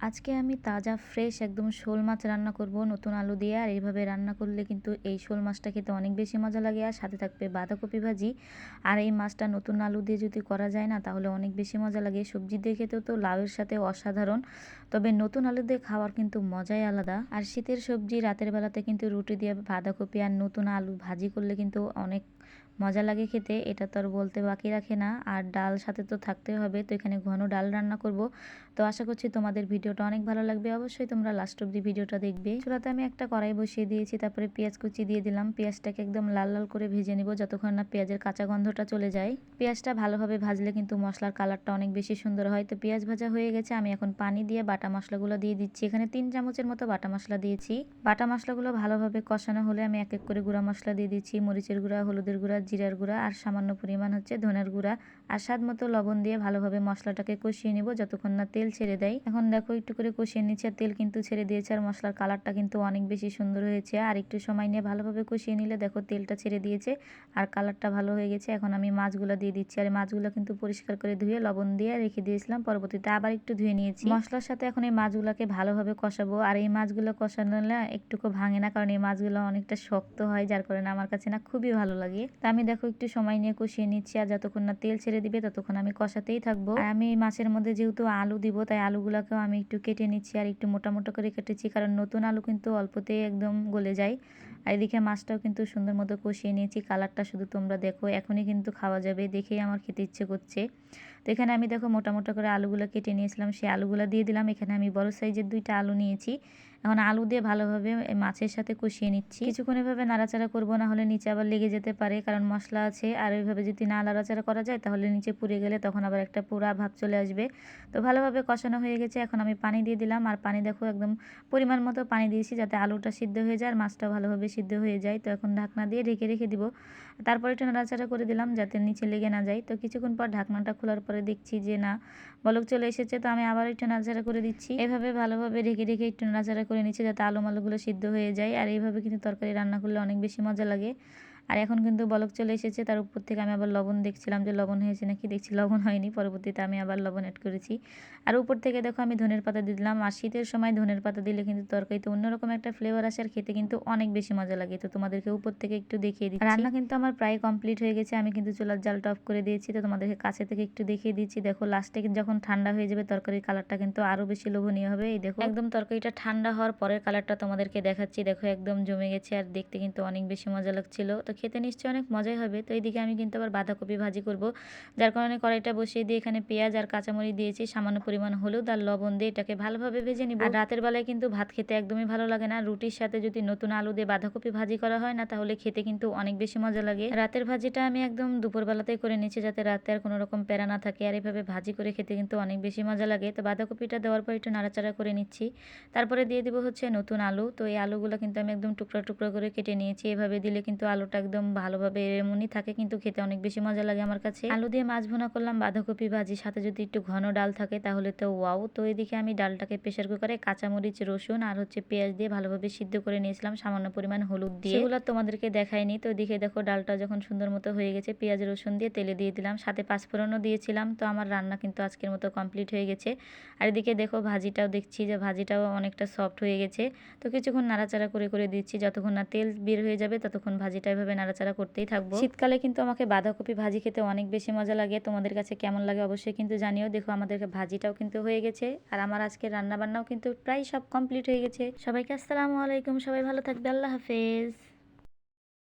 আজকে আমি তাজা ফ্রেশ একদম শোল মাছ রান্না করব নতুন আলু দিয়ে। আর এইভাবে রান্না করলে কিন্তু এই শোল মাছটা খেতে অনেক বেশি মজা লাগে, আর সাথে থাকবে বাঁধাকপি ভাজি। আর এই মাছটা নতুন আলু দিয়ে যদি করা যায় না, তাহলে অনেক বেশি মজা লাগে। সবজি দিয়ে খেতেও তো লাউয়ের সাথে অসাধারণ, তবে নতুন আলু দিয়ে খাওয়ার কিন্তু মজাই আলাদা। আর শীতের সবজি রাতের বেলাতে কিন্তু রুটি দিয়ে বাঁধাকপি আর নতুন আলু ভাজি করলে কিন্তু অনেক মজা লাগে খেতে, এটা তো আর বলতে বাকি রাখে না। আর ডাল সাথে তো থাকতে হবে, তো এখানে ঘন ডাল রান্না করব। তো আশা করছি তোমাদের ভিডিওটা অনেক ভালো লাগবে, অবশ্যই তোমরা লাস্ট অব্দি ভিডিওটা দেখবে। চুলাতে আমি একটা কড়াই বসিয়ে দিয়েছি, তারপরে পেঁয়াজ কুচি দিয়ে দিলাম। পেঁয়াজটাকে একদম লাল লাল করে ভেজে নিব যতক্ষণ না পেঁয়াজের কাঁচা গন্ধটা চলে যায়। পেঁয়াজটা ভালোভাবে ভাজলে কিন্তু মশলার কালারটা অনেক বেশি সুন্দর হয়। তো পেঁয়াজ ভাজা হয়ে গেছে, আমি এখন পানি দিয়ে বাটা মশলাগুলো দিয়ে দিচ্ছি। এখানে 3 চামচের মতো বাটা মশলা দিয়েছি। বাটা মশলাগুলো ভালোভাবে কষানো হলে আমি এক এক করে গুঁড়া মশলা দিয়ে দিচ্ছি। মরিচের গুঁড়া, হলুদের গুঁড়া, জিরার গুঁড়া আর সামান্য পরিমাণ ধনের গুঁড়া আর স্বাদ মতো লবণ দিয়ে ভালোভাবে মশলাটাকে কষিয়ে নিব যতক্ষণ না তেল ছেড়ে দেয়। এখন দেখো একটু করে কষিয়ে নিচ্ছে, আর তেল কিন্তু ছেড়ে দিয়েছে, আর মশলার কালারটা কিন্তু অনেক বেশি সুন্দর হয়েছে। আর একটু সময় নিয়ে ভালোভাবে কষিয়ে নিলে দেখো তেলটা ছেড়ে দিয়েছে আর কালারটা ভালো হয়ে গেছে। এখন আমি মাছগুলো দিয়ে দিচ্ছি, আর মাছগুলো কিন্তু পরিষ্কার করে ধুয়ে লবণ দিয়ে রেখে দিয়েছিলাম, পরবর্তীতে আবার একটু ধুয়ে নিয়েছি। মশলার সাথে এখন এই মাছগুলোকে ভালোভাবে কষাবো। আর এই মাছগুলো কষানো না একটুকু ভাঙে না, কারণ এই মাছগুলো অনেকটা শক্ত হয়, যার কারণে আমার কাছে না খুবই ভালো লাগে। তো আমি দেখো একটু সময় নিয়ে কষিয়ে নিচ্ছি, আর যতক্ষণ না তেল ছেড়ে দিবে ততক্ষণ আমি কষাতেই থাকবো। আর আমি এই মাছের মধ্যে যেহেতু আলু দিব, তাই আলুগুলোকেও আমি একটু কেটে নিচ্ছি, আর একটু মোটা মোটা করে কেটেছি, কারণ নতুন আলু কিন্তু অল্পতেই একদম গলে যায়। আর এদিকে মাছটাও কিন্তু সুন্দর মতো কষিয়ে নিয়েছি। কালারটা শুধু তোমরা দেখো, এখনই কিন্তু খাওয়া যাবে, দেখেই আমার খেতে ইচ্ছে করছে। তো এখানে আমি দেখো মোটা মোটা করে আলুগুলো কেটে নিয়েছিলাম, সেই আলুগুলো দিয়ে দিলাম। এখানে আমি বড় সাইজের 2টা আলু নিয়েছি। এখন আলু দিয়ে ভালোভাবে মাছের সাথে কষিয়ে নিচ্ছি। কিছুক্ষণ এভাবে নাড়াচাড়া করবো, না হলে নিচে আবার লেগে যেতে পারে, কারণ মশলা আছে। আর ওইভাবে যদি না নাড়াচাড়া করা যায় তাহলে নিচে পুড়ে গেলে তখন আবার একটা পোড়া ভাব চলে আসবে। তো ভালোভাবে কষানো হয়ে গেছে, এখন আমি পানি দিয়ে দিলাম। আর পানি দেখো একদম পরিমাণ মতো পানি দিয়েছি, যাতে আলুটা সিদ্ধ হয়ে যায় আর মাছটা ভালোভাবে সিদ্ধ হয়ে যায়। তো এখন ঢাকনা দিয়ে ঢেকে রেখে দিব। তারপর একটু নাড়াচাড়া করে দিলাম যাতে নিচে লেগে না যায়। তো কিছুক্ষণ পর ঢাকনাটা খোলার পরে দেখছি যে না, বলক চলে এসেছে। তো আমি আবার একটু নাড়াচাড়া করে দিচ্ছি। এভাবে ভালোভাবে ঢেকে ঢেকে একটু নাড়াচাড়া করে নিচ্ছি যাতে আলু মালুগুলো সিদ্ধ হয়ে যায়। আর এইভাবে কিন্তু তরকারি রান্না করলে অনেক বেশি মজা লাগে। আর এখন কিন্তু বলক চলে এসেছে, তার উপর থেকে আমি আবার লবণ দেখছিলাম যে লবণ হয়েছে নাকি, দেখছি লবণ হয়নি। পরবর্তীতে আমি আবার লবণ অ্যাড করেছি। আর উপর থেকে দেখো আমি ধনের পাতা দিয়ে দিলাম। আর শীতের সময় ধনের পাতা দিলে কিন্তু তরকারিতে অন্যরকম একটা ফ্লেভার আসে, আর খেতে কিন্তু অনেক বেশি মজা লাগে। তো তোমাদেরকে উপর থেকে একটু দেখিয়ে দিচ্ছি। রান্না কিন্তু আমার প্রায় কমপ্লিট হয়ে গেছে, আমি কিন্তু চুলার জালটা অফ করে দিয়েছি। তো তোমাদেরকে কাছে থেকে একটু দেখিয়ে দিচ্ছি। দেখো লাস্টে যখন ঠান্ডা হয়ে যাবে তরকারির কালারটা কিন্তু আরো বেশি লোভনীয় হবে। এই দেখো একদম তরকারিটা ঠান্ডা হওয়ার পরের কালারটা তোমাদেরকে দেখাচ্ছি। দেখো একদম জমে গেছে, আর দেখতে কিন্তু অনেক বেশি মজা লাগছিল। তো খেতে নিশ্চয়ই অনেক মজাই হবে। তো এইদিকে আমি কিন্তু আবার বাঁধাকপি ভাজি করব, যার কারণে কড়াইটা বসিয়ে দিয়ে এখানে পেঁয়াজ আর কাঁচামরিচ দিয়েছি, সামান্য পরিমাণ হলুদ আর লবণ দিয়ে এটাকে ভালোভাবে ভেজে নিব। আর রাতের বেলায় কিন্তু ভাত খেতে একদমই ভালো লাগে না, রুটির সাথে যদি নতুন আলু দিয়ে বাঁধাকপি ভাজি করা হয় না, তাহলে খেতে কিন্তু অনেক বেশি মজা লাগে। রাতের ভাজিটা আমি একদম দুপুরবেলাতেই করে নিচ্ছি, যাতে রাতে আর কোনো রকম প্যারা না থাকে। আর এভাবে ভাজি করে খেতে কিন্তু অনেক বেশি মজা লাগে। তো বাঁধাকপিটা দেওয়ার পর একটু নাড়াচাড়া করে নিচ্ছি, তারপরে দিয়ে দিব নতুন আলু। তো এই আলুগুলো কিন্তু আমি একদম টুকরা টুকরা করে কেটে নিয়েছি। এভাবে দিলে কিন্তু আলুটা একদম ভালোভাবে এমনই থাকে, কিন্তু খেতে অনেক বেশি মজা লাগে আমার কাছে। আলু দিয়ে মাছ ভুনা করলাম, বাঁধাকপি ভাজি, সাথে যদি একটু ঘন ডাল থাকে তাহলে তো ওয়াও। তো এদিকে আমি ডালটাকে প্রেসার কুকারে কাঁচামরিচ, রসুন আর পেঁয়াজ দিয়ে ভালোভাবে সিদ্ধ করে নিয়েছিলাম, সামান্য পরিমাণ হলুদ দিয়ে। সেগুলো তোমাদেরকে দেখাইনি। তো এদিকে দেখো ডালটা যখন সুন্দর মতো হয়ে গেছে, পেঁয়াজ রসুন দিয়ে তেলে দিয়ে দিলাম, সাথে পাঁচফোড়নও দিয়েছিলাম। তো আমার রান্না কিন্তু আজকের মতো কমপ্লিট হয়ে গেছে। আর এদিকে দেখো ভাজিটাও দেখছি যে ভাজিটাও অনেকটা সফট হয়ে গেছে। তো কিছুক্ষণ নাড়াচাড়া করে করে দিচ্ছি, যতক্ষণ না তেল বের হয়ে যাবে ততক্ষণ ভাজিটা এভাবে নাড়াচাড়া করতেই থাকবো। শীতকালে কিন্তু আমাকে বাঁধাকপি ভাজি খেতে অনেক বেশি মজা লাগে। তোমাদের কাছে কেমন লাগে অবশ্যই কিন্তু জানিও। দেখো আমাদের ভাজিটাও কিন্তু হয়ে গেছে, আর আমার আজকে রান্না বান্নাও কিন্তু প্রায় সব কমপ্লিট হয়ে গেছে। সবাইকে আসসালামু আলাইকুম, সবাই ভালো থাকবে, আল্লাহ হাফেজ।